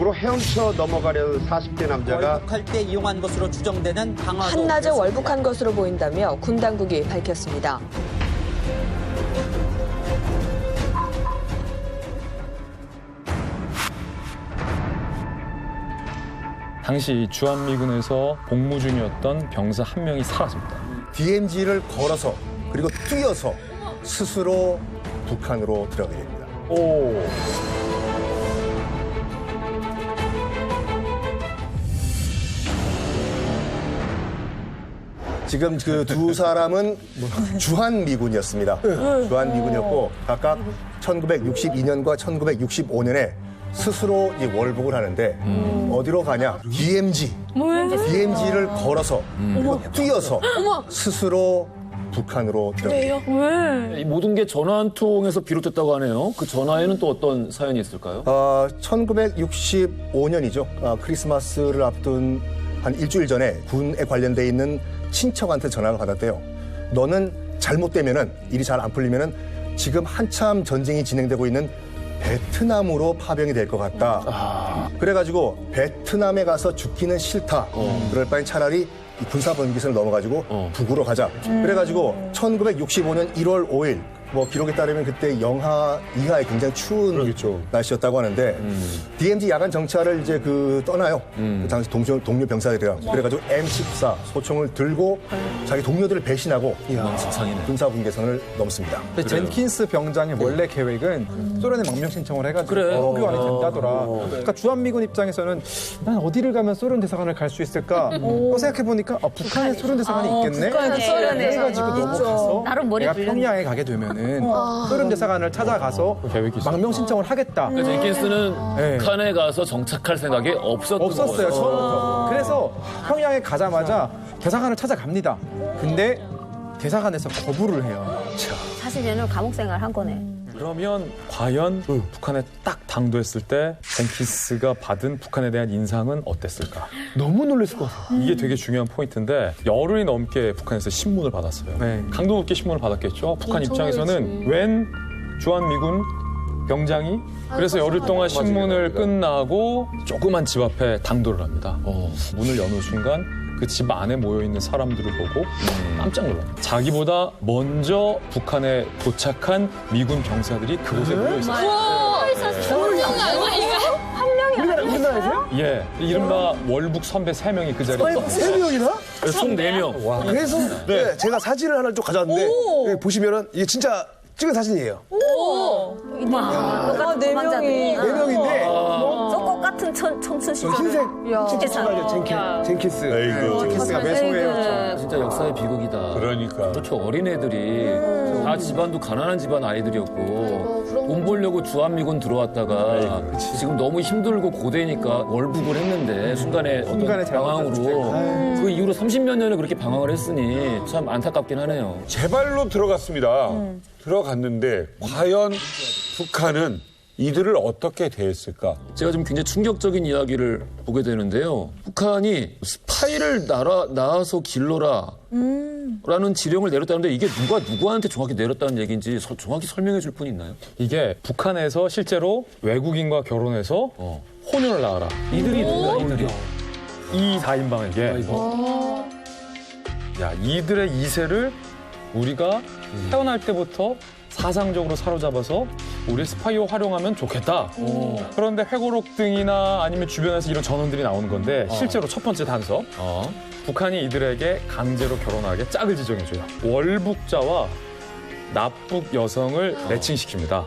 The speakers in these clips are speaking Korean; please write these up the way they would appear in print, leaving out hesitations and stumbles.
북쪽으로 헤엄쳐 넘어가려는 40대 남자가 월북할 때 이용한 것으로 추정되는 강화도. 한낮에 월북한 것으로 보인다며 군 당국이 밝혔습니다. 당시 주한미군에서 복무 중이었던 병사 한 명이 사라집니다. DMZ를 걸어서 그리고 뛰어서 스스로 북한으로 들어가게 됩니다. 오. 지금 그 두 사람은 주한미군이었습니다. 주한미군이었고 각각 1962년과 1965년에 스스로 이 월북을 하는데 어디로 가냐? DMZ를 걸어서 그리고 뛰어서 스스로 북한으로 들어가요. 이 모든 게 전화 한 통에서 비롯됐다고 하네요. 그 전화에는 또 어떤 사연이 있을까요? 1965년이죠. 크리스마스를 앞둔 한 일주일 전에 군에 관련돼 있는 친척한테 전화가 받았대요. 너는 잘못되면은 일이 잘 안 풀리면은 지금 한참 전쟁이 진행되고 있는 베트남으로 파병이 될 것 같다. 그래가지고 베트남에 가서 죽기는 싫다. 그럴 바엔 차라리 이 군사분기선을 넘어가지고 북으로 가자. 그래가지고 1965년 1월 5일 뭐 기록에 따르면 그때 영하 이하의 굉장히 추운 그러겠죠. 날씨였다고 하는데 DMZ 야간 정찰을 이제 떠나요. 그 당시 동료 병사들이랑 그래가지고 M14 소총을 들고 자기 동료들을 배신하고 군사분계선을 넘습니다. 근데 젠킨스 병장의 원래 계획은 소련에 망명 신청을 해가지고 그래. 교환이 된다더라. 그러니까 주한미군 입장에서는 난 어디를 가면 소련 대사관을 갈 수 있을까? 생각해보니까 북한에 소련 대사관이 있겠네? 그래가지고 넘어가서 나름 머리 내가 굴렸네. 평양에 가게 되면은 소련 대사관을 찾아가서 망명 신청을 하겠다. 그러니까 젠킨스는 네. 북한에 가서 정착할 생각이 없었던 없었어요, 거예요. 처음부터. 그래서 평양에 가자마자 대사관을 찾아갑니다. 근데 대사관에서 거부를 해요. 사실 얘는 감옥 생활 한 거네. 그러면 과연 북한에 딱 당도했을 때 젠킨스가 받은 북한에 대한 인상은 어땠을까? 너무 놀랐을 것 같아요. 이게 되게 중요한 포인트인데 열흘이 넘게 북한에서 신문을 받았어요. 네. 강도 높게 신문을 받았겠죠. 북한 입장에서는 웬 주한미군 병장이 그래서 열흘 동안 신문을 끝나고 조그만 집 앞에 당도를 합니다. 문을 여는 순간 그 집 안에 모여있는 사람들을 보고 깜짝 놀랍니다. 자기보다 먼저 북한에 도착한 미군 병사들이 그곳에 모여 있었어요. 우리나라에서요? 예, 이른바 월북 선배 3명이 그 자리에 있었어요. 3명이나? 총 4명. 그래서 네, 제가 사진을 하나 좀 가져왔는데 여기 보시면은 이게 진짜 찍은 사진이에요. 똑같은 네 도망자들이. 명이. 4명인데 저꽃 같은 청춘 시절. 흰색 세상. 젠킨스. 젠킨스가 매소해요. 진짜 역사의 비극이다. 그러니까. 그렇게 어린애들이 다 집안도 가난한 집안 아이들이었고 돈 벌려고 주한미군 들어왔다가 지금 너무 힘들고 고되니까 월북을 했는데 순간에 어떤 방황으로 그 이후로 30몇 년을 그렇게 방황을 했으니 참 안타깝긴 하네요. 제발로 들어갔습니다. 들어갔는데 과연 북한은 이들을 어떻게 대했을까? 제가 좀 굉장히 충격적인 이야기를 보게 되는데요. 북한이 스파이를 낳아서 길러라 라는 지령을 내렸다는데 이게 누가 누구한테 정확히 내렸다는 얘기인지 정확히 설명해 줄 분 있나요? 이게 북한에서 실제로 외국인과 결혼해서 혼혈을 낳아라. 이들이 누구야, 이들이? 이 4인방에게 야, 이들의 2세를 우리가 태어날 때부터 사상적으로 사로잡아서 우리 스파이로 활용하면 좋겠다. 그런데 회고록 등이나 아니면 주변에서 이런 전원들이 나오는 건데 실제로 첫 번째 단서 북한이 이들에게 강제로 결혼하게 짝을 지정해줘요. 월북자와 납북 여성을 매칭시킵니다.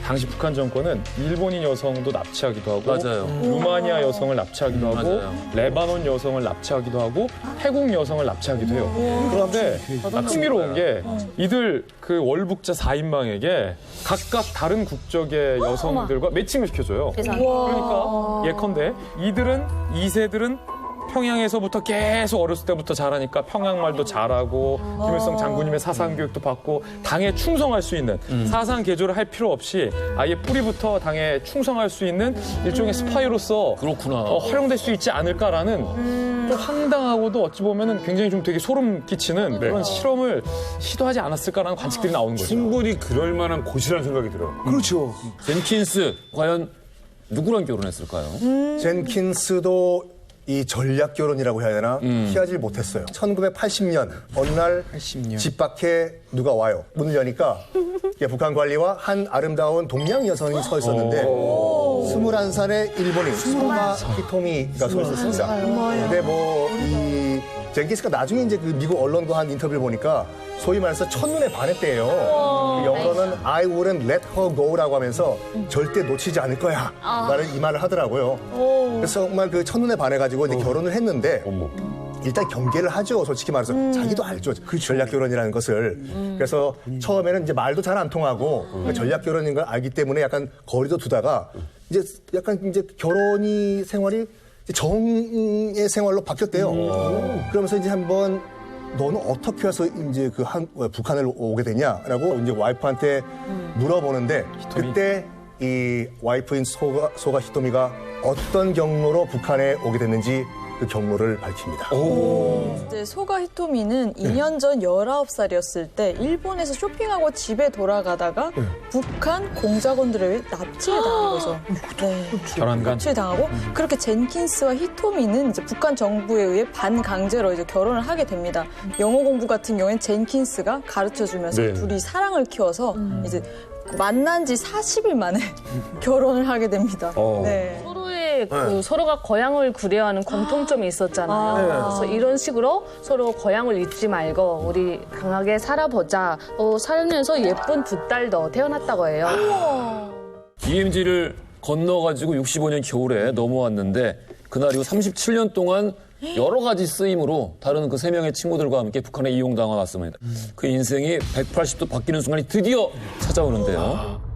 당시 북한 정권은 일본인 여성도 납치하기도 하고 맞아요. 루마니아 여성을 납치하기도 하고 맞아요. 레바논 여성을 납치하기도 하고 태국 여성을 납치하기도 해요. 그런데 흥미로운 게 이들 그 월북자 4인방에게 각각 다른 국적의 여성들과 매칭을 시켜줘요. 세상에. 그러니까 예컨대 이들은 2세들은 평양에서부터 계속 어렸을 때부터 자라니까 평양말도 잘하고 김일성 장군님의 사상 교육도 받고 당에 충성할 수 있는 사상 개조를 할 필요 없이 아예 뿌리부터 당에 충성할 수 있는 일종의 스파이로서 그렇구나. 활용될 수 있지 않을까라는 좀 황당하고도 어찌 보면은 굉장히 좀 되게 소름 끼치는 그런 실험을 시도하지 않았을까라는 관측들이 나오는 거죠. 충분히 그럴 만한 곳이라는 생각이 들어요. 그렇죠. 젠킨스 과연 누구랑 결혼했을까요? 젠킨스도 이 전략 결혼이라고 해야 되나 피하지 못했어요. 1980년 어느 날 집 밖에 누가 와요. 문을 여니까 북한 관리와 한 아름다운 동양 여성이 서 있었는데 21살의 일본인 소마 히토미가 서 있었습니다. 근데 이 젠킨스가 나중에 이제 그 미국 언론과 한 인터뷰를 보니까 소위 말해서 첫눈에 반했대요. 그 영어로는 I wouldn't let her go라고 하면서 절대 놓치지 않을 거야. 이 말을 하더라고요. 그래서 정말 그 첫눈에 반해가지고 이제 결혼을 했는데 일단 경계를 하죠. 솔직히 말해서 자기도 알죠. 그 전략 결혼이라는 것을. 그래서 처음에는 이제 말도 잘 안 통하고 전략 결혼인 걸 알기 때문에 약간 거리도 두다가 이제 약간 이제 결혼이 생활이 정의 생활로 바뀌었대요. 그러면서 이제 한번 너는 어떻게 해서 이제 북한을 오게 되냐라고 이제 와이프한테 물어보는데 그때 이 와이프인 소가 히토미가 어떤 경로로 북한에 오게 됐는지 그 경로를 밝힙니다. 이제 소가 히토미는 2년 전 19살이었을 때 일본에서 쇼핑하고 집에 돌아가다가 북한 공작원들에 의해 납치에 당한 거죠. 네. 결혼간. 납치에 당하고 그렇게 젠킨스와 히토미는 이제 북한 정부에 의해 반강제로 이제 결혼을 하게 됩니다. 영어 공부 같은 경우엔 젠킨스가 가르쳐주면서 네. 둘이 사랑을 키워서 이제 만난 지 40일 만에 결혼을 하게 됩니다. 네. 서로가 고향을 그리워하는 공통점이 있었잖아요. 그래서 이런 식으로 서로 고향을 잊지 말고 우리 강하게 살아보자. 살면서 예쁜 두 딸도 태어났다고 해요. DMZ를 건너가지고 65년 겨울에 넘어왔는데 그날 이후 37년 동안 여러 가지 쓰임으로 다른 그 3명의 친구들과 함께 북한에 이용당해 왔습니다. 그 인생이 180도 바뀌는 순간이 드디어 찾아오는데요.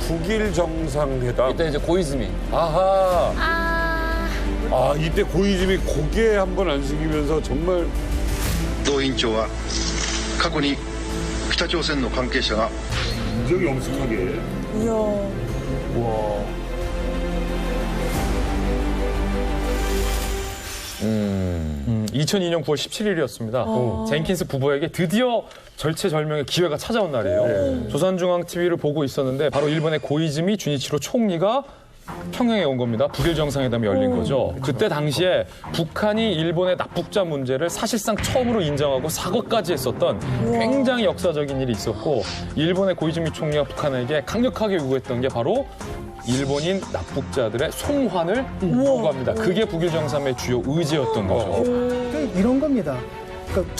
북일 정상회담. 이때 이제 고이즈미. 아하. 이때 고이즈미 고개 한번 안 숙이면서 정말 同委員長は過去に北朝鮮の関係者が 굉장히 엄숙하게. 이야. 2002년 9월 17일이었습니다. 젠킨스 부부에게 드디어 절체절명의 기회가 찾아온 날이에요. 조선중앙TV를 보고 있었는데 바로 일본의 고이즈미 주니치로 총리가 평양에 온 겁니다. 북일 정상회담이 열린 거죠. 그때 당시에 북한이 일본의 납북자 문제를 사실상 처음으로 인정하고 사과까지 했었던 굉장히 역사적인 일이 있었고 일본의 고이즈미 총리가 북한에게 강력하게 요구했던 게 바로 일본인 납북자들의 송환을 요구합니다. 그게 북일 정상회담의 주요 의제였던 거죠. 이런 겁니다. 그러니까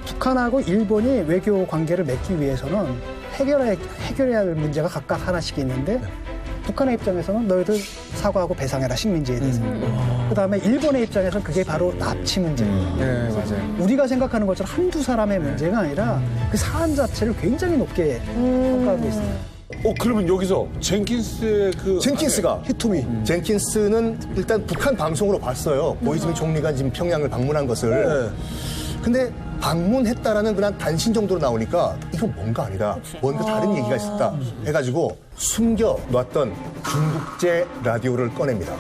북한하고 일본이 외교 관계를 맺기 위해서는 해결해야 할 문제가 각각 하나씩 있는데 북한의 입장에서는 너희들 사과하고 배상해라 식민지에 대해서. 그다음에 일본의 입장에서는 그게 바로 납치 문제예요. 네, 맞아요. 우리가 생각하는 것처럼 한두 사람의 문제가 아니라 그 사안 자체를 굉장히 높게 평가하고 있습니다. 그러면 여기서 젠킨스의 젠킨스가 히토미. 젠킨스는 일단 북한 방송으로 봤어요. 고이즈미 총리가 지금 평양을 방문한 것을. 근데 방문했다라는 그냥 단신 정도로 나오니까 이건 뭔가 아니다. 뭔가 다른 얘기가 있었다. 해가지고 숨겨놨던 중국제 라디오를 꺼냅니다.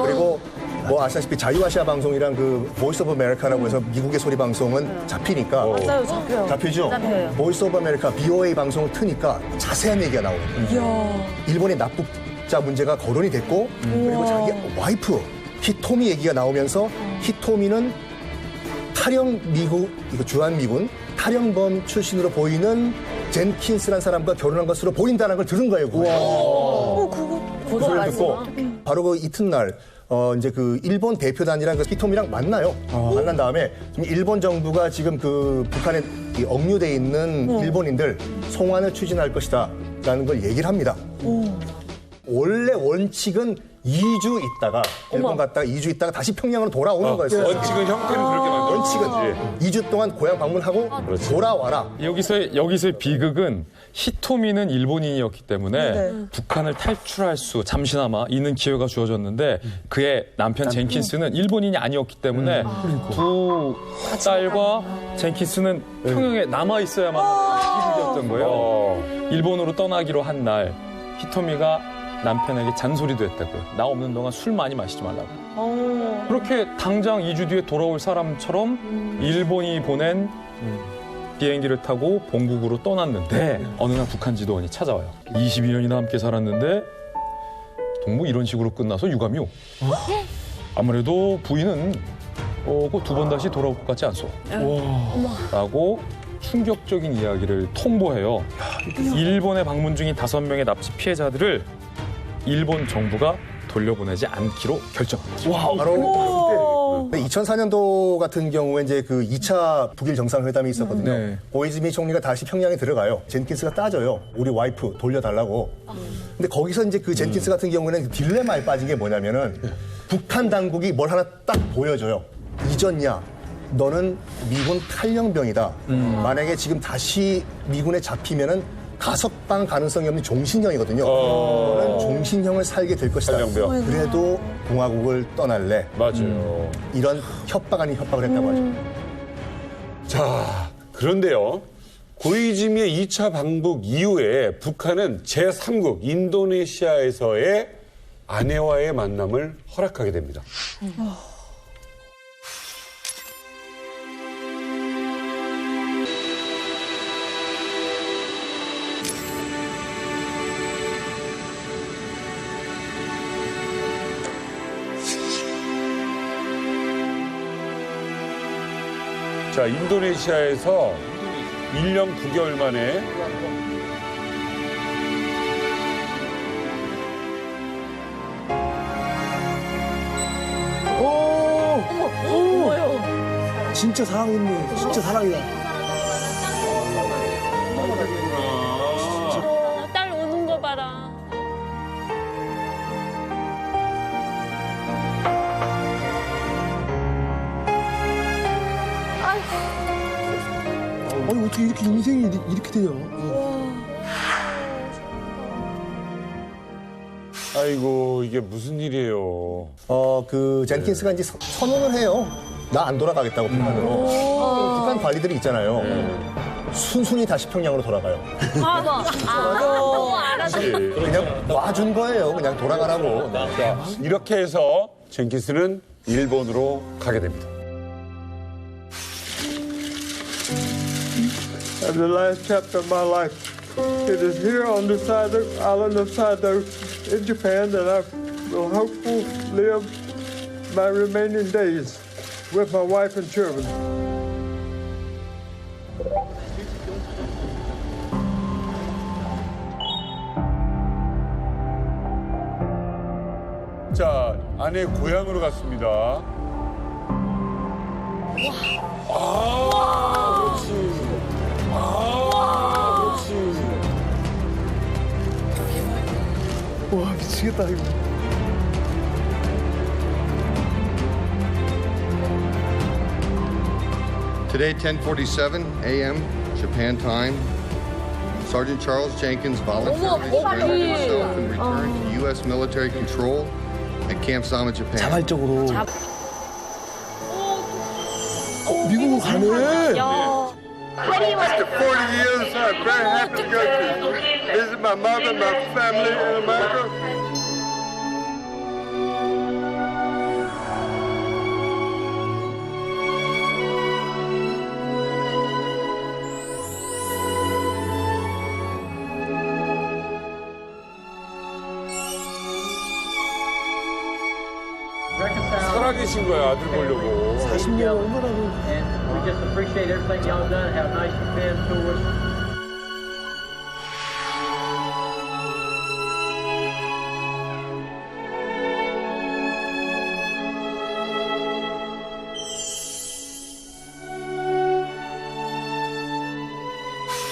그리고 뭐 아시다시피 자유아시아 방송이랑 그 보이스 오브 아메리카라고 해서 미국의 소리 방송은 잡히니까 맞아요, 잡혀요. 잡히죠? 잡혀요. 보이스 오브 아메리카 BOA 방송을 트니까 자세한 얘기가 나오는 거예요. 일본의 납북자 문제가 거론이 됐고 그리고 자기 와이프 히토미 얘기가 나오면서 히토미는 주한미군 탈영범 출신으로 보이는 젠킨스라는 사람과 결혼한 것으로 보인다는 걸 들은 거예요. 그 소리를 듣고 바로 그 이튿날 이제 그 일본 대표단이랑 그 히토미랑 만나요. 만난 다음에 지금 일본 정부가 지금 그 북한에 억류돼 있는 일본인들 송환을 추진할 것이다라는 걸 얘기를 합니다. 원래 원칙은 2주 있다가 일본 갔다가 2주 있다가 다시 평양으로 돌아오는 거였어요. 원칙은 형태는 그렇게 만들었죠. 원칙은 2주 동안 고향 방문하고 돌아와라. 여기서의 비극은 히토미는 일본인이었기 때문에 북한을 탈출할 수 잠시나마 있는 기회가 주어졌는데 그의 남편 젠킨스는 일본인이 아니었기 때문에 두 딸과 젠킨스는 평양에 남아 있어야만 하는 비극이었던 거예요. 일본으로 떠나기로 한 날 히토미가 남편에게 잔소리도 했다고요. 나 없는 동안 술 많이 마시지 말라고. 그렇게 당장 2주 뒤에 돌아올 사람처럼 일본이 보낸 비행기를 타고 본국으로 떠났는데 어느 날 북한 지도원이 찾아와요. 22년이나 함께 살았는데 동무 이런 식으로 끝나서 유감이요. 아무래도 부인은 꼭 두 번 다시 돌아올 것 같지 않소. 라고 충격적인 이야기를 통보해요. 일본에 방문 중인 5명의 납치 피해자들을 일본 정부가 돌려보내지 않기로 결정합니다. 바로 2004년도 같은 경우에 이제 그 2차 북일 정상회담이 있었거든요. 네. 고이즈미 총리가 다시 평양에 들어가요. 젠킨스가 따져요. 우리 와이프 돌려달라고. 근데 거기서 이제 그 젠킨스 같은 경우에는 딜레마에 빠진 게 뭐냐면은 북한 당국이 뭘 하나 딱 보여줘요. 잊었냐? 너는 미군 탈영병이다. 만약에 지금 다시 미군에 잡히면은 가석방 가능성이 없는 종신형이거든요. 너는 종신형을 살게 될 것이다. 탈영병. 그래도 공화국을 떠날래. 맞아요. 이런 협박 아닌 협박을 했다고 하죠. 자, 그런데요. 고이즈미의 2차 방북 이후에 북한은 제3국 인도네시아에서의 아내와의 만남을 허락하게 됩니다. 자, 인도네시아에서 1년 9개월 만에 진짜 사랑했네. 진짜 사랑이다. 딸 우는 거 봐라. 아니 어떻게 이렇게 인생이 이렇게 되냐? 아이고 이게 무슨 일이에요. 그 젠킨스가 이제 선언을 해요. 나 안 돌아가겠다고 북한으로. 북한 관리들이 있잖아요. 순순히 다시 평양으로 돌아가요. 그냥 놔준 거예요. 그냥 돌아가라고. 자, 이렇게 해서 젠킨스는 일본으로 가게 됩니다. And the last chapter of my life. It is here on this side of island of Sado in Japan that I will hopefully live my remaining days with my wife and children. 자, 아내 고향으로 갔습니다. 그렇지. 그렇지. 와 미치겠다 이거. Today, 10:47 a.m. Japan time, Sergeant Charles Jenkins voluntarily surrendered himself and returned to U.S. military control at Camp Sama, Japan. 자발적으로. 미국으로 가네. After 40 years, I'm very happy to go to visit my mother, my family in America. 살아계신 거야, 아들 보려고. 40년 얼마나 We just appreciate everything y'all done. How nice you've been to us.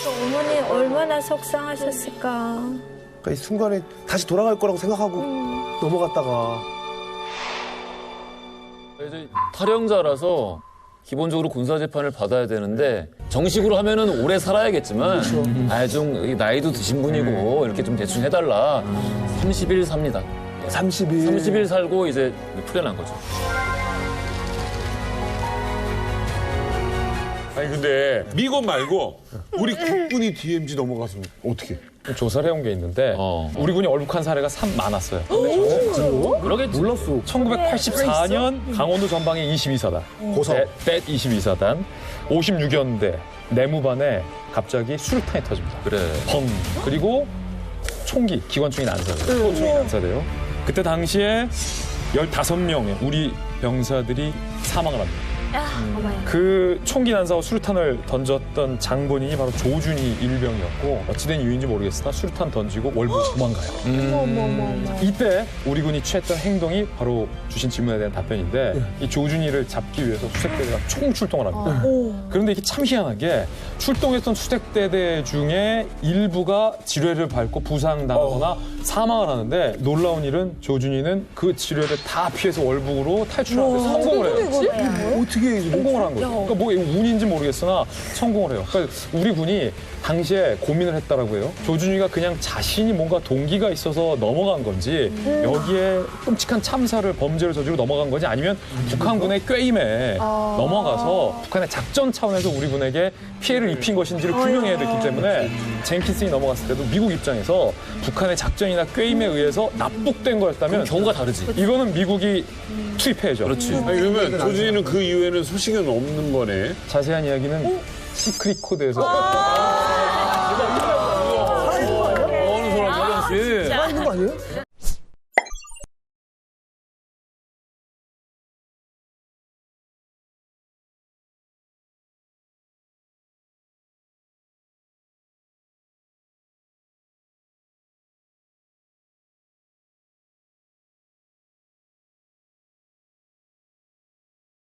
어머니 얼마나 속상하셨을까. 그러니까 이 순간에 다시 돌아갈 거라고 생각하고 넘어갔다가. 이제 탈영자라서 기본적으로 군사재판을 받아야 되는데 정식으로 하면은 오래 살아야겠지만 좀 나이도 드신 분이고 이렇게 좀 대충 해달라. 30일 삽니다. 30일 살고 이제 풀려난 거죠. 아니 근데 미국 말고 우리 국군이 DMZ 넘어가서 어떻게? 조사를 해온 게 있는데 우리 군이 얼북한 사례가 참 많았어요. 그러겠지. 몰랐어. 1984년 강원도 전방에 22사단, 고성. 때 22사단, 56연대 내무반에 갑자기 수류탄이 터집니다. 그래. 펑. 그리고 총기, 기관총이 난사돼요. 소총이 난사돼요. 그때 당시에 15명의 우리 병사들이 사망을 합니다. 그 총기 난사와 수류탄을 던졌던 장본인이 바로 조준희 일병이었고 어찌된 이유인지 모르겠으나 수류탄 던지고 월북 도망가요. 이때 우리 군이 취했던 행동이 바로 주신 질문에 대한 답변인데 이 조준희를 잡기 위해서 수색대대가 총출동을 합니다. 그런데 이게 참 희한하게 출동했던 수색대대 중에 일부가 지뢰를 밟고 부상당하거나 사망을 하는데 놀라운 일은 조준희는 그 지뢰를 다 피해서 월북으로 탈출하는데 성공을 해요. 어떻게 성공을 한 거죠. 그러니까 뭐 운인지 모르겠으나 성공을 해요. 그러니까 우리 군이 당시에 고민을 했다라고 해요. 조준희가 그냥 자신이 뭔가 동기가 있어서 넘어간 건지 여기에 끔찍한 참사를 범죄를 저지르고 넘어간 건지 아니면 북한군의 꾀임에 넘어가서 북한의 작전 차원에서 우리 군에게 피해를 입힌 것인지를 규명해야 됐기 때문에 젠킨슨이 넘어갔을 때도 미국 입장에서 북한의 작전이나 꾀임에 의해서 납북된 거였다면 경우가 다르지. 이거는 미국이 투입해야죠. 그렇지. 아니, 그러면 조준이는 그 이후에는 소식은 없는 거네. 자세한 이야기는 시크릿 코드에서 어느 사람 이런 씨. 살아있는 거 아니에요?